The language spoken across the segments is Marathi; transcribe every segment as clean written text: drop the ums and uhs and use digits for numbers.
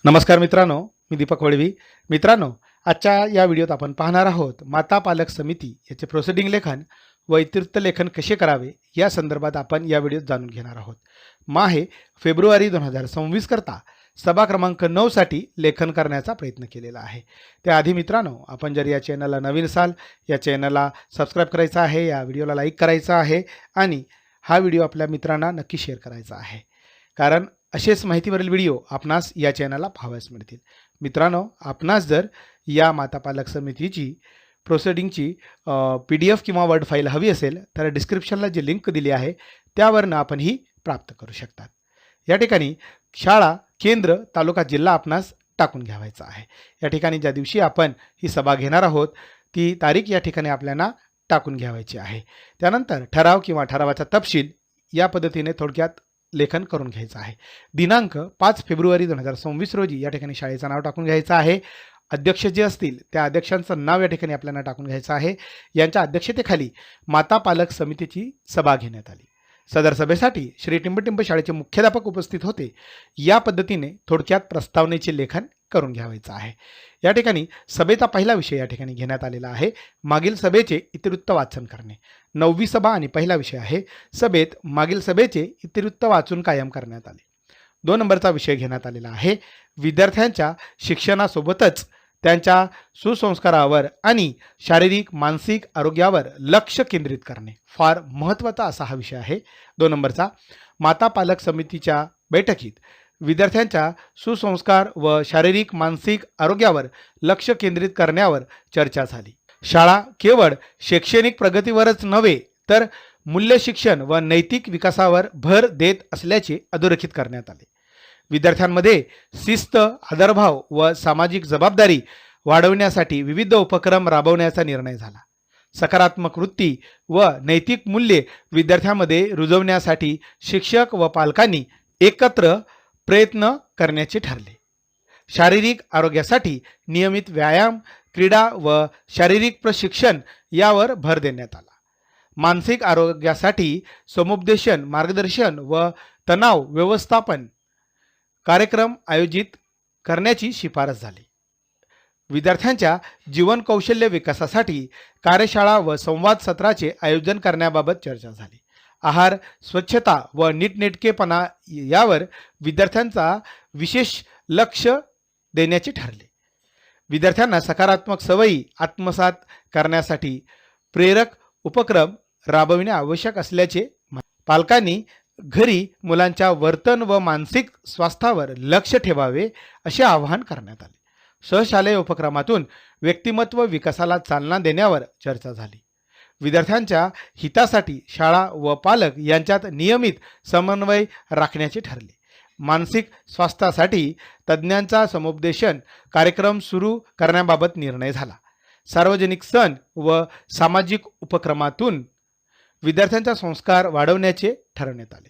नमस्कार मित्रांनो, मी दीपक वळवी. मित्रांनो, आजच्या या व्हिडिओत आपण पाहणार आहोत माता पालक समिती याचे प्रोसिडिंग लेखन व इत्युक्त लेखन कसे करावे या संदर्भात आपण या व्हिडिओत जाणून घेणार आहोत. माहे फेब्रुवारी 2026 करता सभा क्रमांक 9 साठी लेखन करण्याचा प्रयत्न केलेला आहे. त्याआधी मित्रांनो, आपण जर या चॅनलला नवीन असाल, या चॅनलला सबस्क्राईब करायचं आहे, या व्हिडिओला लाईक करायचं आहे आणि हा व्हिडिओ आपल्या मित्रांना नक्की शेअर करायचा आहे, कारण असेच माहितीवरील व्हिडिओ आपणास या चॅनलला पाहावयास मिळतील. मित्रांनो, आपणास जर या माता पालक समितीची प्रोसिडिंगची PDF किंवा वर्ड फाईल हवी असेल तर डिस्क्रिप्शनला जी लिंक दिली आहे त्यावरनं आपण ही प्राप्त करू शकतात. या ठिकाणी शाळा, केंद्र, तालुका, जिल्हा आपणास टाकून घ्यावायचा आहे. या ठिकाणी ज्या दिवशी आपण ही सभा घेणार आहोत ती तारीख या ठिकाणी आपल्याला टाकून घ्यावायची आहे. त्यानंतर ठराव किंवा ठरावाचा तपशील या पद्धतीने थोडक्यात लेखन करून घ्यायचं आहे. दिनांक 5 फेब्रुवारी 2026 रोजी या ठिकाणी शाळेचं नाव टाकून घ्यायचं आहे. अध्यक्ष जे असतील त्या अध्यक्षांचं नाव या ठिकाणी आपल्याला टाकून घ्यायचं आहे. यांच्या अध्यक्षतेखाली माता पालक समितीची सभा घेण्यात आली. सदर सभेसाठी श्री टिंबटिंब शाळेचे मुख्याध्यापक उपस्थित होते. या पद्धतीने थोडक्यात प्रस्तावनेचे लेखन करून घ्यावायचं आहे. या ठिकाणी सभेचा पहिला विषय या ठिकाणी घेण्यात आलेला आहे, मागील सभेचे इतिवृत्त वाचन करणे. 9वी सभा आणि पहिला विषय आहे, सभेत मागील सभेचे इतिवृत्त वाचून कायम करण्यात आले. 2 नंबरचा विषय घेण्यात आलेला आहे, विद्यार्थ्यांच्या शिक्षणासोबतच त्यांच्या सुसंस्कारावर आणि शारीरिक मानसिक आरोग्यावर लक्ष केंद्रित करणे. फार महत्त्वाचा असा हा विषय आहे. 2 नंबरचा, माता पालक समितीच्या बैठकीत विद्यार्थ्यांच्या सुसंस्कार व शारीरिक मानसिक आरोग्यावर लक्ष केंद्रित करण्यावर चर्चा झाली. शाळा केवळ शैक्षणिक प्रगतीवरच नव्हे तर मूल्य शिक्षण व नैतिक विकासावर भर देत असल्याचे अधोरेखित करण्यात आले. विद्यार्थ्यांमध्ये शिस्त, आदरभाव व सामाजिक जबाबदारी वाढवण्यासाठी विविध उपक्रम राबवण्याचा निर्णय झाला. सकारात्मक वृत्ती व नैतिक मूल्ये विद्यार्थ्यांमध्ये रुजवण्यासाठी शिक्षक व पालकांनी एकत्र प्रयत्न करण्याचे ठरले. शारीरिक आरोग्यासाठी नियमित व्यायाम, क्रीडा व शारीरिक प्रशिक्षण यावर भर देण्यात आला. मानसिक आरोग्यासाठी समुपदेशन, मार्गदर्शन व तणाव व्यवस्थापन कार्यक्रम आयोजित करण्याची शिफारस झाली. विद्यार्थ्यांच्या जीवन कौशल्य विकासासाठी कार्यशाळा व संवाद सत्राचे आयोजन करण्याबाबत चर्चा झाली. आहार, स्वच्छता व नीटनेटकेपणा यावर विद्यार्थ्यांचा विशेष लक्ष देण्याचे ठरले. विद्यार्थ्यांना सकारात्मक सवयी आत्मसात करण्यासाठी प्रेरक उपक्रम राबविणे आवश्यक असल्याचे पालकांनी घरी मुलांच्या वर्तन व मानसिक स्वास्थ्यावर लक्ष ठेवावे असे आवाहन करण्यात आले. सहशालेय उपक्रमातून व्यक्तिमत्व विकासाला चालना देण्यावर चर्चा झाली. विद्यार्थ्यांच्या हितासाठी शाळा व पालक यांच्यात नियमित समन्वय राखण्याचे ठरले. मानसिक स्वास्थ्यासाठी तज्ज्ञांचा समुपदेशन कार्यक्रम सुरू करण्याबाबत निर्णय झाला. सार्वजनिक सण व सामाजिक उपक्रमातून विद्यार्थ्यांचा संस्कार वाढवण्याचे ठरवण्यात आले.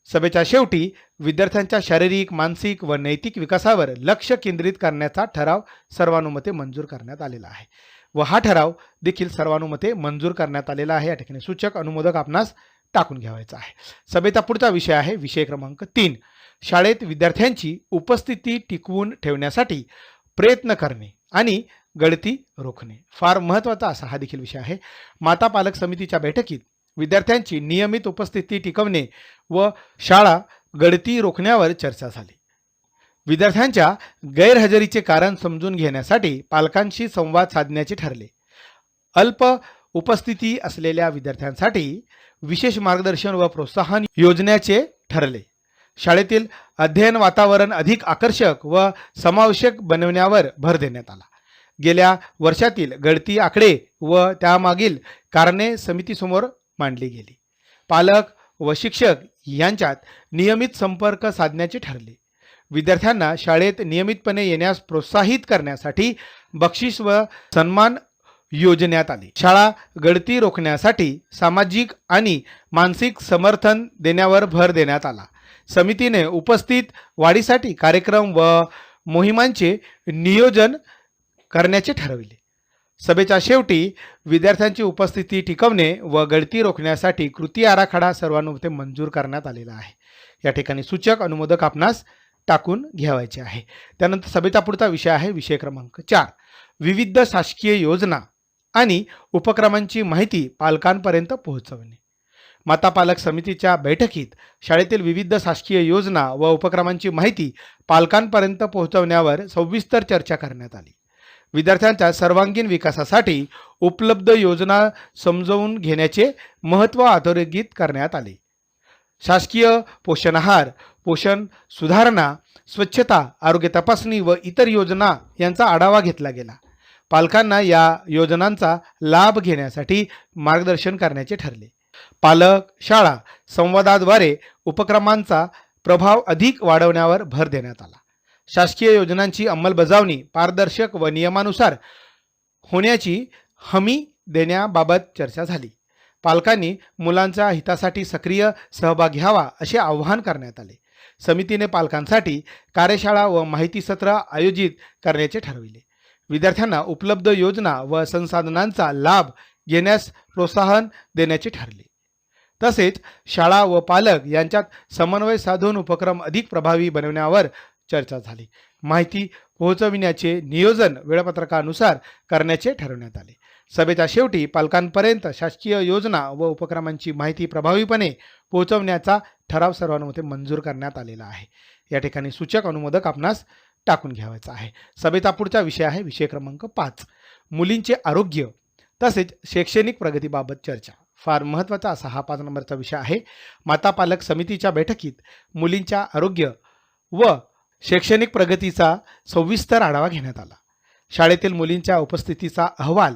सभेच्या शेवटी विद्यार्थ्यांच्या शारीरिक, मानसिक व नैतिक विकासावर लक्ष केंद्रित करण्याचा ठराव सर्वानुमते मंजूर करण्यात आलेला आहे व हा ठराव देखील सर्वानुमते मंजूर करण्यात आलेला आहे. या ठिकाणी सूचक अनुमोदक आपणास टाकून घ्यावायचा आहे. सभेचा पुढचा विषय आहे विषय क्रमांक 3, शाळेत विद्यार्थ्यांची उपस्थिती टिकवून ठेवण्यासाठी प्रयत्न करणे आणि गळती रोखणे. फार महत्त्वाचा असा हा देखील विषय आहे. माता पालक समितीच्या बैठकीत विद्यार्थ्यांची नियमित उपस्थिती टिकवणे व शाळा गळती रोखण्यावर चर्चा झाली. विद्यार्थ्यांच्या गैरहजेरीचे कारण समजून घेण्यासाठी पालकांशी संवाद साधण्याचे ठरले. अल्प उपस्थिती असलेल्या विद्यार्थ्यांसाठी विशेष मार्गदर्शन व प्रोत्साहन योजण्याचे ठरले. शाळेतील अध्ययन वातावरण अधिक आकर्षक व समावेशक बनवण्यावर भर देण्यात आला. गेल्या वर्षातील गळती आकडे व त्यामागील कारणे समितीसमोर मांडली गेली. पालक व शिक्षक यांच्यात नियमित संपर्क साधण्याचे ठरले. विद्यार्थ्यांना शाळेत नियमितपणे येण्यास प्रोत्साहित करण्यासाठी बक्षीस व सन्मान योजण्यात आले. शाळा गळती रोखण्यासाठी सामाजिक आणि मानसिक समर्थन देण्यावर भर देण्यात आला. समितीने उपस्थित वाढीसाठी कार्यक्रम व मोहिमांचे नियोजन करण्याचे ठरविले. सभेच्या शेवटी विद्यार्थ्यांची उपस्थिती टिकवणे व गळती रोखण्यासाठी कृती आराखडा सर्वानुमते मंजूर करण्यात आलेला आहे. या ठिकाणी सूचक अनुमोदक आपणास टाकून घ्यावायचे आहे. त्यानंतर सभेचा पुढचा विषय आहे विषय क्रमांक 4, विविध शासकीय योजना आणि उपक्रमांची माहिती पालकांपर्यंत पोहोचवणे. माता पालक समितीच्या बैठकीत शाळेतील विविध शासकीय योजना व उपक्रमांची माहिती पालकांपर्यंत पोहोचवण्यावर सविस्तर चर्चा करण्यात आली. विद्यार्थ्यांच्या सर्वांगीण विकासासाठी उपलब्ध योजना समजून घेण्याचे महत्त्व अधोरेखित करण्यात आले. शासकीय पोषण आहार, पोषण सुधारणा, स्वच्छता, आरोग्य तपासणी व इतर योजना यांचा आढावा घेतला गेला. पालकांना या योजनांचा लाभ घेण्यासाठी मार्गदर्शन करण्याचे ठरले. पालक शाळा संवादाद्वारे उपक्रमांचा प्रभाव अधिक वाढवण्यावर भर देण्यात आला. शासकीय योजनांची अंमलबजावणी पारदर्शक व नियमानुसार होण्याची हमी देण्याबाबत चर्चा झाली. पालकांनी मुलांच्या हितासाठी सक्रिय सहभाग घ्यावा असे आवाहन करण्यात आले. समितीने पालकांसाठी कार्यशाळा व माहिती सत्र आयोजित करण्याचे ठरविले. विद्यार्थ्यांना उपलब्ध योजना व संसाधनांचा लाभ घेण्यास प्रोत्साहन देण्याचे ठरले. तसेच शाळा व पालक यांच्यात समन्वय साधून उपक्रम अधिक प्रभावी बनवण्यावर चर्चा झाली. माहिती पोहोचविण्याचे नियोजन वेळापत्रकानुसार करण्याचे ठरवण्यात आले. सभेच्या शेवटी पालकांपर्यंत शासकीय योजना व उपक्रमांची माहिती प्रभावीपणे पोहोचवण्याचा ठराव सर्वानुमते मंजूर करण्यात आलेला आहे. या ठिकाणी सूचक अनुमोदक आपणास टाकून घ्यावायचा आहे. सभेचा पुढचा विषय आहे विषय क्रमांक 5, मुलींचे आरोग्य तसेच शैक्षणिक प्रगतीबाबत चर्चा. फार महत्त्वाचा असा हा 5 नंबरचा विषय आहे. माता पालक समितीच्या बैठकीत मुलींच्या आरोग्य व शैक्षणिक प्रगतीचा सविस्तर आढावा घेण्यात आला. शाळेतील मुलींच्या उपस्थितीचा अहवाल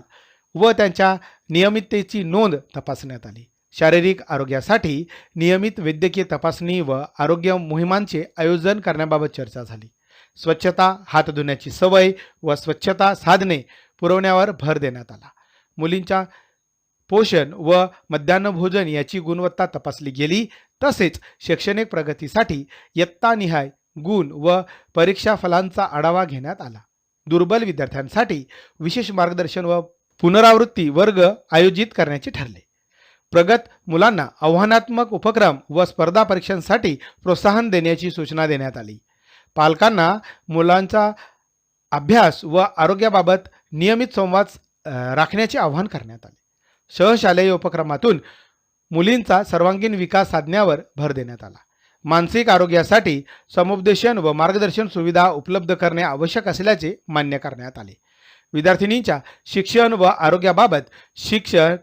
व त्यांच्या नियमिततेची नोंद तपासण्यात आली. शारीरिक आरोग्यासाठी नियमित वैद्यकीय तपासणी व आरोग्य मोहिमांचे आयोजन करण्याबाबत चर्चा झाली. स्वच्छता, हात धुण्याची सवय व स्वच्छता साधने पुरवण्यावर भर देण्यात आला. मुलींच्या पोषण व मध्यान्ह भोजन याची गुणवत्ता तपासली गेली. तसेच शैक्षणिक प्रगतीसाठी इयत्तानिहाय गुण व परीक्षा फलांचा आढावा घेण्यात आला. दुर्बल विद्यार्थ्यांसाठी विशेष मार्गदर्शन व पुनरावृत्ती वर्ग आयोजित करण्याचे ठरले. प्रगत मुलांना आव्हानात्मक उपक्रम व स्पर्धा परीक्षांसाठी प्रोत्साहन देण्याची सूचना देण्यात आली. पालकांना मुलांचा अभ्यास व आरोग्याबाबत नियमित संवाद राखण्याचे आवाहन करण्यात आले. सहशालेय उपक्रमातून मुलींचा सर्वांगीण विकास साधण्यावर भर देण्यात आला. मानसिक आरोग्यासाठी समुपदेशन व मार्गदर्शन सुविधा उपलब्ध करणे आवश्यक असल्याचे मान्य करण्यात आले. विद्यार्थिनींच्या शिक्षण व आरोग्याबाबत शिक्षक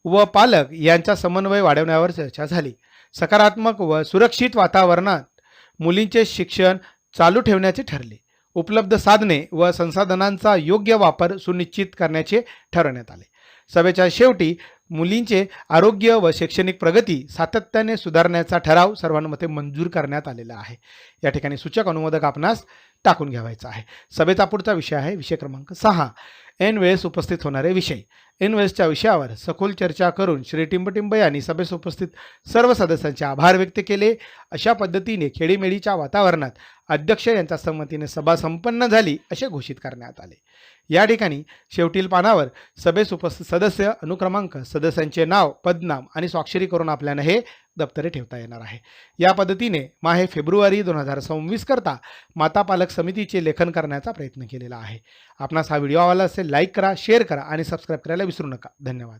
व पालक यांचा समन्वय वाढवण्यावर चर्चा झाली. सकारात्मक व सुरक्षित वातावरणात मुलींचे शिक्षण चालू ठेवण्याचे ठरले. उपलब्ध साधने व संसाधनांचा योग्य वापर सुनिश्चित करण्याचे ठरवण्यात आले. सभेच्या शेवटी मुलींचे आरोग्य व शैक्षणिक प्रगती सातत्याने सुधारण्याचा ठराव सर्वानुमते मंजूर करण्यात आलेला आहे. या ठिकाणी सूचक अनुमोदक आपणास टाकून घ्यावायचा आहे. सभेचा पुढचा विषय आहे विषय क्रमांक 6, ऐन वेळेस उपस्थित होणारे विषय. ऐन वेळेसच्या विषयावर सखोल चर्चा करून श्री टिंबटिंब यांनी सभेस उपस्थित सर्व सदस्यांचे आभार व्यक्त केले. अशा पद्धतीने खेळीमेळीच्या वातावरणात अध्यक्ष यांच्या संमतीने सभा संपन्न झाली असे घोषित करण्यात आले. या ठिकाणी शेवटील पानावर सभेस उपस्थित सदस्य, अनुक्रमांक, सदस्यांचे नाव, पदनाम आणि स्वाक्षरी करून आपल्याला हे दप्तरे ठेवता येणार आहे. या पद्धतीने माहे फेब्रुवारी 2026 करता माता पालक समितीचे लेखन करण्याचा प्रयत्न केलेला आहे. आपणास हा व्हिडिओ आवडला असेल लाईक करा, शेअर करा आणि सबस्क्राईब करायला विसरू नका. धन्यवाद.